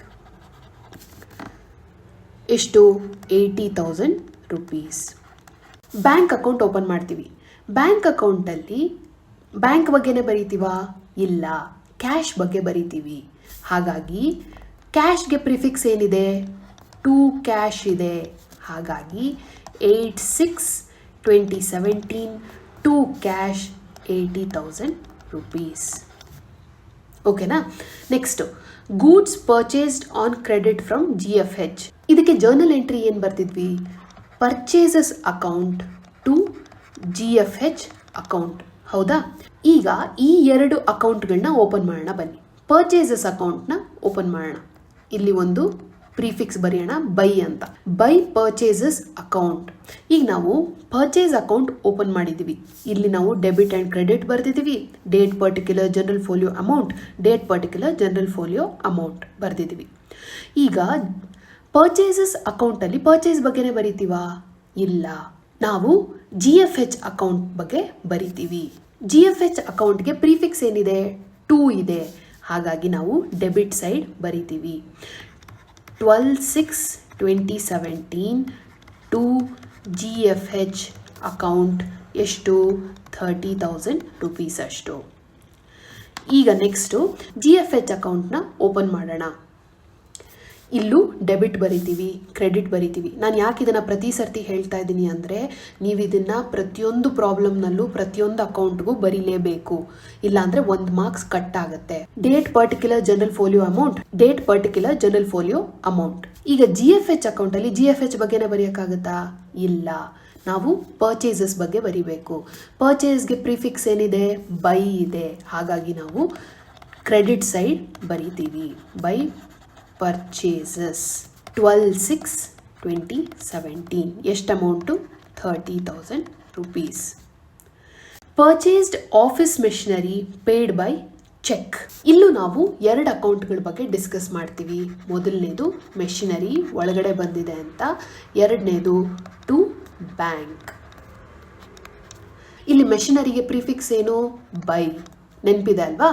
ಎಷ್ಟು? 80,000 rupees. ಬ್ಯಾಂಕ್ ಅಕೌಂಟ್ ಓಪನ್ ಮಾಡ್ತೀವಿ. ಬ್ಯಾಂಕ್ ಅಕೌಂಟಲ್ಲಿ ಬ್ಯಾಂಕ್ ಬಗ್ಗೆನೇ ಬರಿತೀವಾ? ಇಲ್ಲ, ಕ್ಯಾಶ್ ಬಗ್ಗೆ ಬರಿತೀವಿ. ಹಾಗಾಗಿ ಕ್ಯಾಶ್ಗೆ ಪ್ರಿಫಿಕ್ಸ್ ಏನಿದೆ? ಟು ಕ್ಯಾಶ್ ಇದೆ. ಹಾಗಾಗಿ 8/6/2017 ಟು ಕ್ಯಾಶ್ 80,000 rupees. ಓಕೆನಾ? Next goods purchased on credit from GFH. ಇದಕ್ಕೆ ಜರ್ನಲ್ ಎಂಟ್ರಿ ಏನು ಬರ್ತಿದ್ವಿ? Purchases account to GFH account. ಹೌದಾ? ಈಗ ಈ 2 ಅಕೌಂಟ್ಗಳನ್ನ ಓಪನ್ ಮಾಡೋಣ ಬನ್ನಿ. ಪರ್ಚೇಸಸ್ ಅಕೌಂಟ್ನ ಓಪನ್ ಮಾಡೋಣ. ಇಲ್ಲಿ ಒಂದು ಪ್ರಿಫಿಕ್ಸ್ ಬರೆಯೋಣ, ಬೈ ಅಂತ. By purchases account. ಈಗ ನಾವು ಪರ್ಚೇಸ್ ಅಕೌಂಟ್ ಓಪನ್ ಮಾಡಿದ್ದೀವಿ. ಇಲ್ಲಿ ನಾವು ಡೆಬಿಟ್ ಆ್ಯಂಡ್ ಕ್ರೆಡಿಟ್ ಬರ್ದಿದ್ದೀವಿ. Date particular general folio amount, date particular general folio amount ಬರ್ದಿದ್ದೀವಿ. ಈಗ ಪರ್ಚೇಸಸ್ ಅಕೌಂಟಲ್ಲಿ ಪರ್ಚೇಸ್ ಬಗ್ಗೆನೇ ಬರಿತೀವಾ? ಇಲ್ಲ, ನಾವು GFH ಅಕೌಂಟ್ ಬಗ್ಗೆ ಬರಿತೀವಿ. GFH ಅಕೌಂಟ್ಗೆ ಪ್ರಿಫಿಕ್ಸ್ ಏನಿದೆ? ಟು ಇದೆ. ಹಾಗಾಗಿ ನಾವು ಡೆಬಿಟ್ ಸೈಡ್ ಬರಿತೀವಿ. 12/6/2017 ಟು GFH ಅಕೌಂಟ್ ಎಷ್ಟು? 30,000 rupees ಅಷ್ಟು. ಈಗ ನೆಕ್ಸ್ಟು GFH ಅಕೌಂಟ್ನ ಓಪನ್ ಮಾಡೋಣ. ಇಲ್ಲೂ ಡೆಬಿಟ್ ಬರಿತೀವಿ, ಕ್ರೆಡಿಟ್ ಬರಿತೀವಿ. ನಾನು ಯಾಕೆ ಇದನ್ನು ಪ್ರತಿ ಸರ್ತಿ ಹೇಳ್ತಾ ಇದ್ದೀನಿ ಅಂದರೆ, ನೀವು ಇದನ್ನು ಪ್ರತಿಯೊಂದು ಪ್ರಾಬ್ಲಮ್ನಲ್ಲೂ ಪ್ರತಿಯೊಂದು ಅಕೌಂಟ್ಗೂ ಬರೀಲೇಬೇಕು. ಇಲ್ಲಾಂದರೆ 1 ಮಾರ್ಕ್ಸ್ ಕಟ್ ಆಗುತ್ತೆ. Date particular general folio amount, date particular general folio amount. ಈಗ GFH ಅಕೌಂಟಲ್ಲಿ GFH ಬಗ್ಗೆನೇ ಬರೆಯೋಕ್ಕಾಗುತ್ತಾ? ಇಲ್ಲ, ನಾವು ಪರ್ಚೇಸಸ್ ಬಗ್ಗೆ ಬರಿಬೇಕು. ಪರ್ಚೇಸ್ಗೆ ಪ್ರಿಫಿಕ್ಸ್ ಏನಿದೆ? ಬೈ ಇದೆ. ಹಾಗಾಗಿ ನಾವು ಕ್ರೆಡಿಟ್ ಸೈಡ್ ಬರಿತೀವಿ. ಬೈ ಪರ್ಚೇಸಸ್ 12/6/2017 ಎಷ್ಟು amount? 30,000 rupees. Purchased office machinery paid by cheque. ಇಲ್ಲೂ ನಾವು 2 ಅಕೌಂಟ್ಗಳ ಬಗ್ಗೆ ಡಿಸ್ಕಸ್ ಮಾಡ್ತೀವಿ. ಮೊದಲನೇದು ಮೆಷಿನರಿ ಒಳಗಡೆ ಬಂದಿದೆ ಅಂತ, ಎರಡನೇದು ಟು ಬ್ಯಾಂಕ್. ಇಲ್ಲಿ ಮೆಷಿನರಿಗೆ ಪ್ರಿಫಿಕ್ಸ್ ಏನು? ಬೈ. ನೆನಪಿದೆ ಅಲ್ವಾ?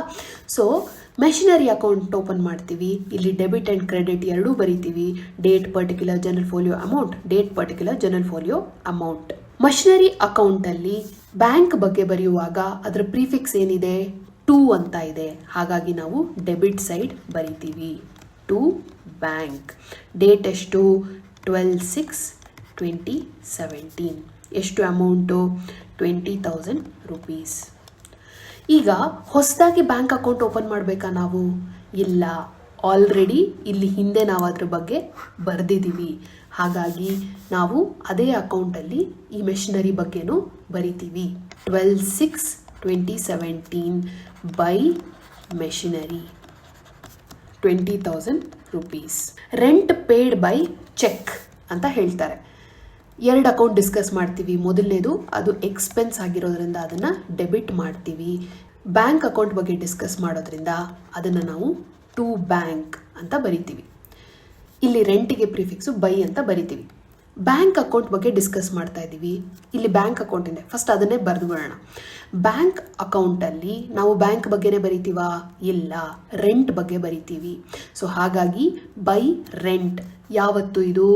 ಸೊ ಮೆಷಿನರಿ ಅಕೌಂಟ್ ಓಪನ್ ಮಾಡ್ತೀವಿ. ಇಲ್ಲಿ ಡೆಬಿಟ್ ಆ್ಯಂಡ್ ಕ್ರೆಡಿಟ್ ಎರಡೂ ಬರಿತೀವಿ. Date particular general folio amount, date particular general folio amount. Machinery ಅಕೌಂಟಲ್ಲಿ ಬ್ಯಾಂಕ್ ಬಗ್ಗೆ ಬರೆಯುವಾಗ ಅದರ ಪ್ರಿಫಿಕ್ಸ್ ಏನಿದೆ? ಟು ಅಂತ ಇದೆ. ಹಾಗಾಗಿ ನಾವು ಡೆಬಿಟ್ ಸೈಡ್ ಬರಿತೀವಿ, ಟು ಬ್ಯಾಂಕ್. ಡೇಟ್ ಎಷ್ಟು? 12/6/2017. ಎಷ್ಟು ಅಮೌಂಟು? 20,000 ರೂಪೀಸ್. ಈಗ ಹೊಸದಾಗಿ ಬ್ಯಾಂಕ್ ಅಕೌಂಟ್ ಓಪನ್ ಮಾಡಬೇಕಾ ನಾವು? ಇಲ್ಲ, ಆಲ್ರೆಡಿ ಇಲ್ಲಿ ಹಿಂದೆ ನಾವು ಅದ್ರ ಬಗ್ಗೆ ಬರೆದಿದ್ದೀವಿ. ಹಾಗಾಗಿ ನಾವು ಅದೇ ಅಕೌಂಟಲ್ಲಿ ಈ ಮೆಷಿನರಿ ಬಗ್ಗೆನೂ ಬರಿತೀವಿ. 12/6/2017 by machinery, 20,000 rupees. Rent paid by cheque ಅಂತ ಹೇಳ್ತಾರೆ. 2 ಅಕೌಂಟ್ ಡಿಸ್ಕಸ್ ಮಾಡ್ತೀವಿ. ಮೊದಲನೇದು ಅದು ಎಕ್ಸ್ಪೆನ್ಸ್ ಆಗಿರೋದ್ರಿಂದ ಅದನ್ನು ಡೆಬಿಟ್ ಮಾಡ್ತೀವಿ. ಬ್ಯಾಂಕ್ ಅಕೌಂಟ್ ಬಗ್ಗೆ ಡಿಸ್ಕಸ್ ಮಾಡೋದ್ರಿಂದ ಅದನ್ನು ನಾವು ಟು ಬ್ಯಾಂಕ್ ಅಂತ ಬರಿತೀವಿ. ಇಲ್ಲಿ ರೆಂಟಿಗೆ ಪ್ರಿಫಿಕ್ಸು ಬೈ ಅಂತ ಬರಿತೀವಿ. ಬ್ಯಾಂಕ್ ಅಕೌಂಟ್ ಬಗ್ಗೆ ಡಿಸ್ಕಸ್ ಮಾಡ್ತಾ ಇದ್ದೀವಿ. ಇಲ್ಲಿ ಬ್ಯಾಂಕ್ ಅಕೌಂಟ್ ಇದೆ, ಫಸ್ಟ್ ಅದನ್ನೇ ಬರೆದು ಬಿಡೋಣ. ಬ್ಯಾಂಕ್ ಅಕೌಂಟಲ್ಲಿ ನಾವು ಬ್ಯಾಂಕ್ ಬಗ್ಗೆನೇ ಬರಿತೀವಾ? ಇಲ್ಲ, ರೆಂಟ್ ಬಗ್ಗೆ ಬರಿತೀವಿ. ಸೊ ಹಾಗಾಗಿ ಬೈ ರೆಂಟ್. ಯಾವತ್ತು ಇದು?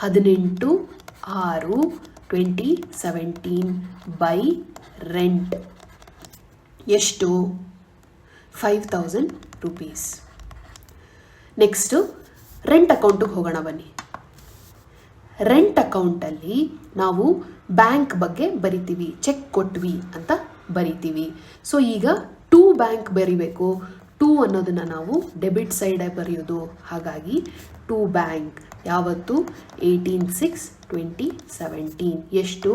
18/6/2017 ಬೈ ರೆಂಟ್. ಎಷ್ಟು? 5,000 ರೂಪೀಸ್. ನೆಕ್ಸ್ಟು ರೆಂಟ್ ಅಕೌಂಟಿಗೆ ಹೋಗೋಣ ಬನ್ನಿ. ರೆಂಟ್ ಅಕೌಂಟಲ್ಲಿ ನಾವು ಬ್ಯಾಂಕ್ ಬಗ್ಗೆ ಬರಿತೀವಿ, ಚೆಕ್ ಕೊಟ್ವಿ ಅಂತ ಬರಿತೀವಿ. ಸೊ ಈಗ ಟು ಬ್ಯಾಂಕ್ ಬರಿಬೇಕು. ಟು ಅನ್ನೋದನ್ನು ನಾವು ಡೆಬಿಟ್ ಸೈಡೇ ಬರೆಯೋದು. ಹಾಗಾಗಿ ಟು ಬ್ಯಾಂಕ್. ಯಾವತ್ತು? 18/6/2017. ಎಷ್ಟು?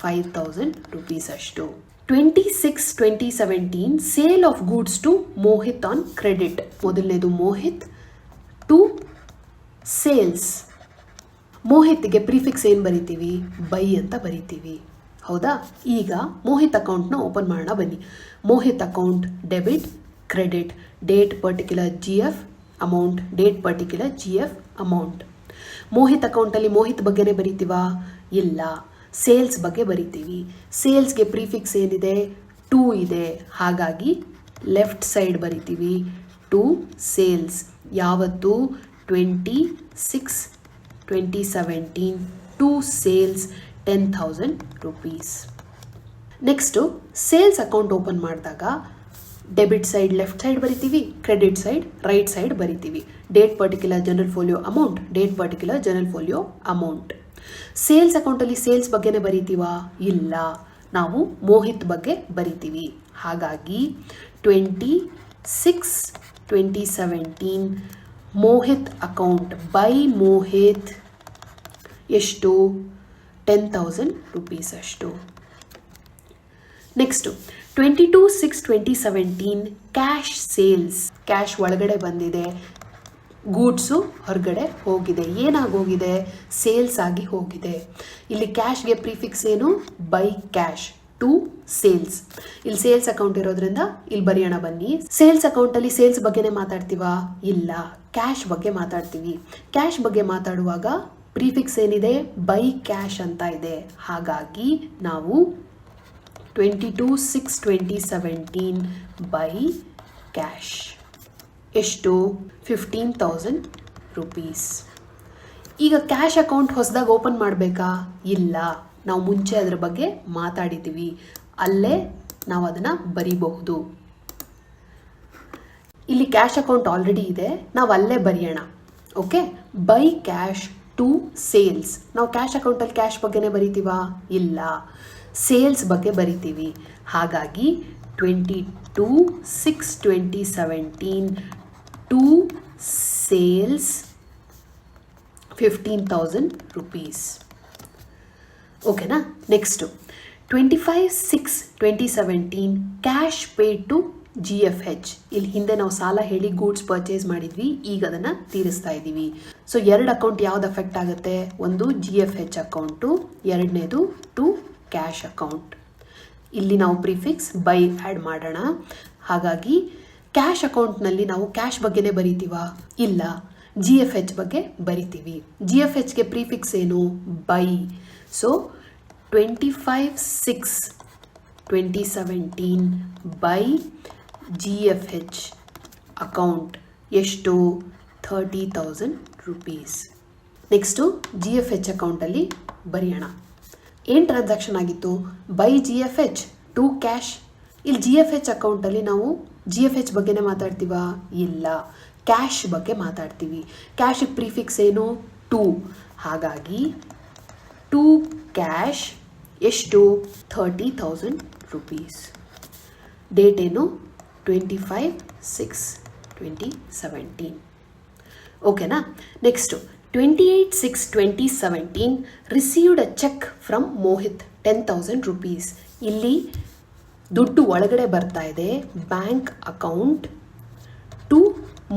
5,000 ರೂಪೀಸ್ ಅಷ್ಟು. 26/2017 sale of goods to Mohit on credit. ಮೊದಲನೇದು ಮೋಹಿತ್, ಟು ಸೇಲ್ಸ್. ಮೋಹಿತ್ಗೆ ಪ್ರಿಫಿಕ್ಸ್ ಏನು ಬರಿತೀವಿ? ಬೈ ಅಂತ ಬರಿತೀವಿ. ಹೌದಾ? ಈಗ ಮೋಹಿತ್ ಅಕೌಂಟ್ನ ಓಪನ್ ಮಾಡೋಣ ಬನ್ನಿ. Mohit account debit credit, date particular G F amount, date particular G F amount. Mohit ಅಕೌಂಟಲ್ಲಿ ಮೋಹಿತ್ ಬಗ್ಗೆನೇ ಬರಿತೀವಾ? ಇಲ್ಲ, ಸೇಲ್ಸ್ ಬಗ್ಗೆ ಬರಿತೀವಿ. ಸೇಲ್ಸ್ಗೆ ಪ್ರಿಫಿಕ್ಸ್ ಏನಿದೆ? ಟು ಇದೆ. ಹಾಗಾಗಿ ಲೆಫ್ಟ್ ಸೈಡ್ ಬರಿತೀವಿ, ಟು ಸೇಲ್ಸ್. ಯಾವತ್ತು? 26/2017 to sales 10,000 rupees. Next sales account open ಮಾಡಿದಾಗ ಡೆಬಿಟ್ ಸೈಡ್ ಲೆಫ್ಟ್ ಸೈಡ್ ಬರಿತೀವಿ, ಕ್ರೆಡಿಟ್ ಸೈಡ್ ರೈಟ್ ಸೈಡ್ ಬರಿತೀವಿ. Date particular general folio amount, date particular general folio amount. Sales ಅಕೌಂಟಲ್ಲಿ ಸೇಲ್ಸ್ ಬಗ್ಗೆನೇ ಬರಿತೀವಾ? ಇಲ್ಲ, ನಾವು ಮೋಹಿತ್ ಬಗ್ಗೆ ಬರಿತೀವಿ. ಹಾಗಾಗಿ 26/2017 ಮೋಹಿತ್ ಅಕೌಂಟ್ ಬೈ ಮೋಹಿತ್. ಎಷ್ಟು? 10,000 ರೂಪೀಸ್ ಅಷ್ಟು. Next 22/6/2017 cash sales. ಕ್ಯಾಶ್ ಒಳಗಡೆ ಬಂದಿದೆ, ಗೂಡ್ಸು ಹೊರಗಡೆ ಹೋಗಿದೆ. ಏನಾಗೋಗಿದೆ? ಸೇಲ್ಸ್ ಆಗಿ ಹೋಗಿದೆ. ಇಲ್ಲಿ ಕ್ಯಾಶ್ಗೆ ಪ್ರಿಫಿಕ್ಸ್ ಏನು? By cash, to sales. ಇಲ್ಲಿ ಸೇಲ್ಸ್ ಅಕೌಂಟ್ ಇರೋದ್ರಿಂದ ಇಲ್ಲಿ ಬರೆಯೋಣ ಬನ್ನಿ. ಸೇಲ್ಸ್ ಅಕೌಂಟಲ್ಲಿ ಸೇಲ್ಸ್ ಬಗ್ಗೆನೇ ಮಾತಾಡ್ತೀವಾ? ಇಲ್ಲ, ಕ್ಯಾಶ್ ಬಗ್ಗೆ ಮಾತಾಡ್ತೀವಿ. ಕ್ಯಾಶ್ ಬಗ್ಗೆ ಮಾತಾಡುವಾಗ ಪ್ರಿಫಿಕ್ಸ್ ಏನಿದೆ? ಬೈ ಕ್ಯಾಶ್ ಅಂತ ಇದೆ. ಹಾಗಾಗಿ ನಾವು 22/6/2017 ಬೈ ಕ್ಯಾಶ್. ಎಷ್ಟು? 15,000 ರೂಪೀಸ್. ಈಗ ಕ್ಯಾಶ್ ಅಕೌಂಟ್ ಹೊಸದಾಗಿ ಓಪನ್ ಮಾಡಬೇಕಾ? ಇಲ್ಲ, ನಾವು ಮುಂಚೆ ಅದರ ಬಗ್ಗೆ ಮಾತಾಡಿದ್ದೀವಿ. ಅಲ್ಲೇ ನಾವು ಅದನ್ನು ಬರಿಬಹುದು. ಇಲ್ಲಿ ಕ್ಯಾಶ್ ಅಕೌಂಟ್ ಆಲ್ರೆಡಿ ಇದೆ, ನಾವು ಅಲ್ಲೇ ಬರೆಯೋಣ. Okay, by cash to sales. ನಾವು ಕ್ಯಾಶ್ ಅಕೌಂಟಲ್ಲಿ ಕ್ಯಾಶ್ ಬಗ್ಗೆನೇ ಬರಿತೀವಾ? ಇಲ್ಲ, ಸೇಲ್ಸ್ ಬಗ್ಗೆ ಬರಿತೀವಿ. ಹಾಗಾಗಿ 22/6/2017 ಟು ಸೇಲ್ಸ್ 15,000 ರೂಪೀಸ್. ಓಕೆನಾ? Next 25/6/2017 cash paid to GFH. ಇಲ್ಲಿ ಹಿಂದೆ ನಾವು ಸಾಲ ಹೇಳಿ ಗೂಡ್ಸ್ ಪರ್ಚೇಸ್ ಮಾಡಿದ್ವಿ, ಈಗ ಅದನ್ನು ತೀರಿಸ್ತಾ ಇದ್ದೀವಿ. ಸೊ 2 ಅಕೌಂಟ್ ಯಾವ್ದು ಅಫೆಕ್ಟ್ ಆಗುತ್ತೆ? ಒಂದು GFH ಅಕೌಂಟು, ಎರಡನೇದು ಟು ಕ್ಯಾಶ್ ಅಕೌಂಟ್. ಇಲ್ಲಿ ನಾವು ಪ್ರಿಫಿಕ್ಸ್ ಬೈ ಆ್ಯಡ್ ಮಾಡೋಣ. ಹಾಗಾಗಿ ಕ್ಯಾಶ್ ಅಕೌಂಟ್ನಲ್ಲಿ ನಾವು ಕ್ಯಾಶ್ ಬಗ್ಗೆನೇ ಬರಿತೀವಾ? ಇಲ್ಲ, GFH ಬಗ್ಗೆ ಬರಿತೀವಿ. GFHಗೆ ಪ್ರಿಫಿಕ್ಸ್ ಏನು? By. So 25/6/2017 by GFH account ಎಷ್ಟು? 30,000 rupees. ನೆಕ್ಸ್ಟು GFH ಅಕೌಂಟಲ್ಲಿ ಬರೆಯೋಣ. ಏನು ಟ್ರಾನ್ಸಾಕ್ಷನ್ ಆಗಿತ್ತು? By GFH to cash. ಇಲ್ಲಿ GFH ಅಕೌಂಟಲ್ಲಿ ನಾವು GFH ಬಗ್ಗೆನೇ ಮಾತಾಡ್ತೀವಾ? ಇಲ್ಲ, ಕ್ಯಾಶ್ ಬಗ್ಗೆ ಮಾತಾಡ್ತೀವಿ. ಕ್ಯಾಶಿಗೆ ಪ್ರಿಫಿಕ್ಸ್ ಏನು? ಟು. ಹಾಗಾಗಿ ಟು ಕ್ಯಾಶ್ ಎಷ್ಟು? 30,000 rupees. ಡೇಟ್ ಏನು? 25/6/2017. ಓಕೆನಾ? Next 28/6/2017 received a cheque from Mohit 10,000 rupees. ಇಲ್ಲಿ ದುಡ್ಡು ಒಳಗಡೆ ಬರ್ತಾ ಇದೆ, ಬ್ಯಾಂಕ್ ಅಕೌಂಟ್ ಟು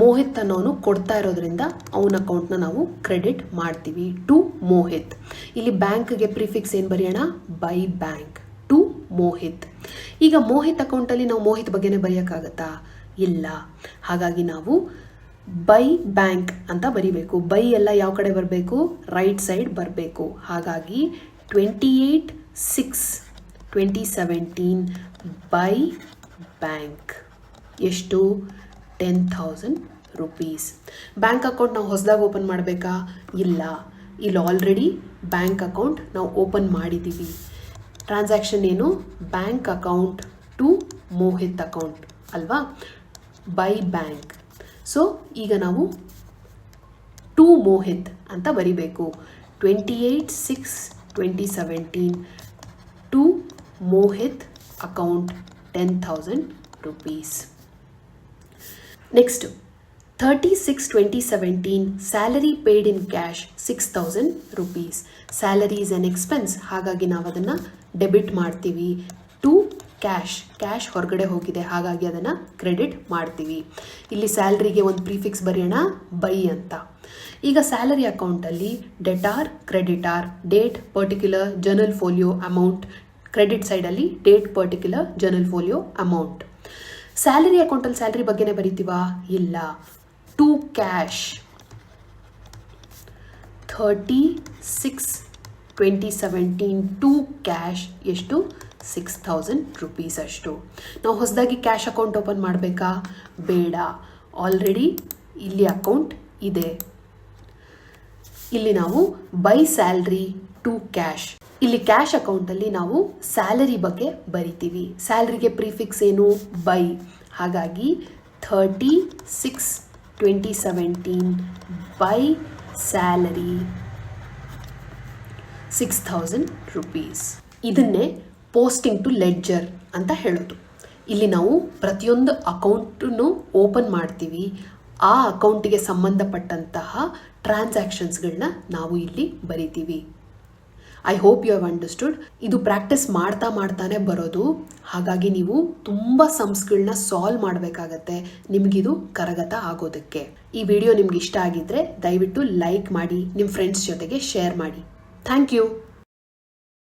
ಮೋಹಿತ್ ಅನ್ನೋನು ಕೊಡ್ತಾ ಇರೋದ್ರಿಂದ ಅವನ ಅಕೌಂಟ್ನ ನಾವು ಕ್ರೆಡಿಟ್ ಮಾಡ್ತೀವಿ ಟು ಮೋಹಿತ್. ಇಲ್ಲಿ ಬ್ಯಾಂಕ್ಗೆ ಪ್ರಿಫಿಕ್ಸ್ ಏನು ಬರೆಯೋಣ? By bank to Mohit. ಈಗ ಮೋಹಿತ್ ಅಕೌಂಟಲ್ಲಿ ನಾವು ಮೋಹಿತ್ ಬಗ್ಗೆನೇ ಬರೆಯೋಕ್ಕಾಗತ್ತಾ? ಇಲ್ಲ. ಹಾಗಾಗಿ ನಾವು ಬೈ ಬ್ಯಾಂಕ್ ಅಂತ ಬರಿಬೇಕು. ಬೈ ಎಲ್ಲ ಯಾವ ಕಡೆ ಬರಬೇಕು? ರೈಟ್ ಸೈಡ್ ಬರಬೇಕು. ಹಾಗಾಗಿ 28/6/2017 ಬೈ ಬ್ಯಾಂಕ್ ಎಷ್ಟು? 10,000 rupees. ಬ್ಯಾಂಕ್ ಅಕೌಂಟ್ ನಾವು ಹೊಸದಾಗಿ ಓಪನ್ ಮಾಡಬೇಕಾ? ಇಲ್ಲ, ಇಲ್ಲಿ ಆಲ್ರೆಡಿ ಬ್ಯಾಂಕ್ ಅಕೌಂಟ್ ನಾವು ಓಪನ್ ಮಾಡಿದ್ದೀವಿ. ಟ್ರಾನ್ಸಾಕ್ಷನ್ ಏನು? Bank account to Mohit account ಅಲ್ವಾ? By bank. ಸೊ ಈಗ ನಾವು ಟು ಮೋಹಿತ್ ಅಂತ ಬರಿಬೇಕು. 28/6/2017 to Mohit account 10,000 rupees. Next 30/6/2017 salary paid in cash 6,000 rupees. Salary is an expense, ಹಾಗಾಗಿ ನಾವು ಅದನ್ನು ಡೆಬಿಟ್ ಮಾಡ್ತೀವಿ ಟು ಕ್ಯಾಶ್. ಕ್ಯಾಶ್ ಹೊರಗಡೆ ಹೋಗಿದೆ, ಹಾಗಾಗಿ ಅದನ್ನು ಕ್ರೆಡಿಟ್ ಮಾಡ್ತೀವಿ. ಇಲ್ಲಿ ಸ್ಯಾಲ್ರಿಗೆ ಒಂದು ಪ್ರಿಫಿಕ್ಸ್ ಬರೆಯೋಣ, ಬೈ ಅಂತ. ಈಗ ಸ್ಯಾಲರಿ ಅಕೌಂಟಲ್ಲಿ debtor, creditor, date, particular, journal folio, amount. Credit ಸೈಡಲ್ಲಿ date, particular, journal folio, amount. Salary ಅಕೌಂಟಲ್ಲಿ ಸ್ಯಾಲರಿ ಬಗ್ಗೆನೇ ಬರಿತೀವಾ? ಇಲ್ಲ, ಟು ಕ್ಯಾಶ್ 30/6/2017 ಟು ಕ್ಯಾಶ್ ಎಷ್ಟು? 6,000 rupees ಅಷ್ಟು. ನಾವು ಹೊಸದಾಗಿ ಕ್ಯಾಶ್ ಅಕೌಂಟ್ ಓಪನ್ ಮಾಡಬೇಕಾ? ಬೇಡ, ಆಲ್ರೆಡಿ ಇಲ್ಲಿ ಅಕೌಂಟ್ ಇದೆ. ಇಲ್ಲಿ ನಾವು ಬೈ ಸ್ಯಾಲ್ರಿ ಟು ಕ್ಯಾಶ್. ಇಲ್ಲಿ ಕ್ಯಾಶ್ ಅಕೌಂಟಲ್ಲಿ ನಾವು ಸ್ಯಾಲರಿ ಬಗ್ಗೆ ಬರಿತೀವಿ. ಸ್ಯಾಲರಿಗೆ ಪ್ರಿಫಿಕ್ಸ್ ಏನು? ಬೈ. ಹಾಗಾಗಿ 30/6/2017 ಬೈ ಸ್ಯಾಲರಿ 6,000 rupees. ಇದನ್ನೇ ಪೋಸ್ಟಿಂಗ್ ಟು ಲೆಡ್ಜರ್ ಅಂತ ಹೇಳೋದು. ಇಲ್ಲಿ ನಾವು ಪ್ರತಿಯೊಂದು ಅಕೌಂಟನ್ನು ಓಪನ್ ಮಾಡ್ತೀವಿ. ಆ ಅಕೌಂಟಿಗೆ ಸಂಬಂಧಪಟ್ಟಂತಹ ಟ್ರಾನ್ಸಾಕ್ಷನ್ಸ್ಗಳನ್ನ ನಾವು ಇಲ್ಲಿ ಬರಿತೀವಿ. I hope you have understood. ಇದು ಪ್ರಾಕ್ಟೀಸ್ ಮಾಡ್ತಾನೆ ಬರೋದು. ಹಾಗಾಗಿ ನೀವು ತುಂಬ ಸಮ್ಸ್ಗಳನ್ನ ಸಾಲ್ವ್ ಮಾಡಬೇಕಾಗತ್ತೆ ನಿಮಗಿದು ಕರಗತ ಆಗೋದಕ್ಕೆ. ಈ ವಿಡಿಯೋ ನಿಮ್ಗೆ ಇಷ್ಟ ಆಗಿದ್ರೆ ದಯವಿಟ್ಟು ಲೈಕ್ ಮಾಡಿ, ನಿಮ್ಮ ಫ್ರೆಂಡ್ಸ್ ಜೊತೆಗೆ ಶೇರ್ ಮಾಡಿ. Thank you.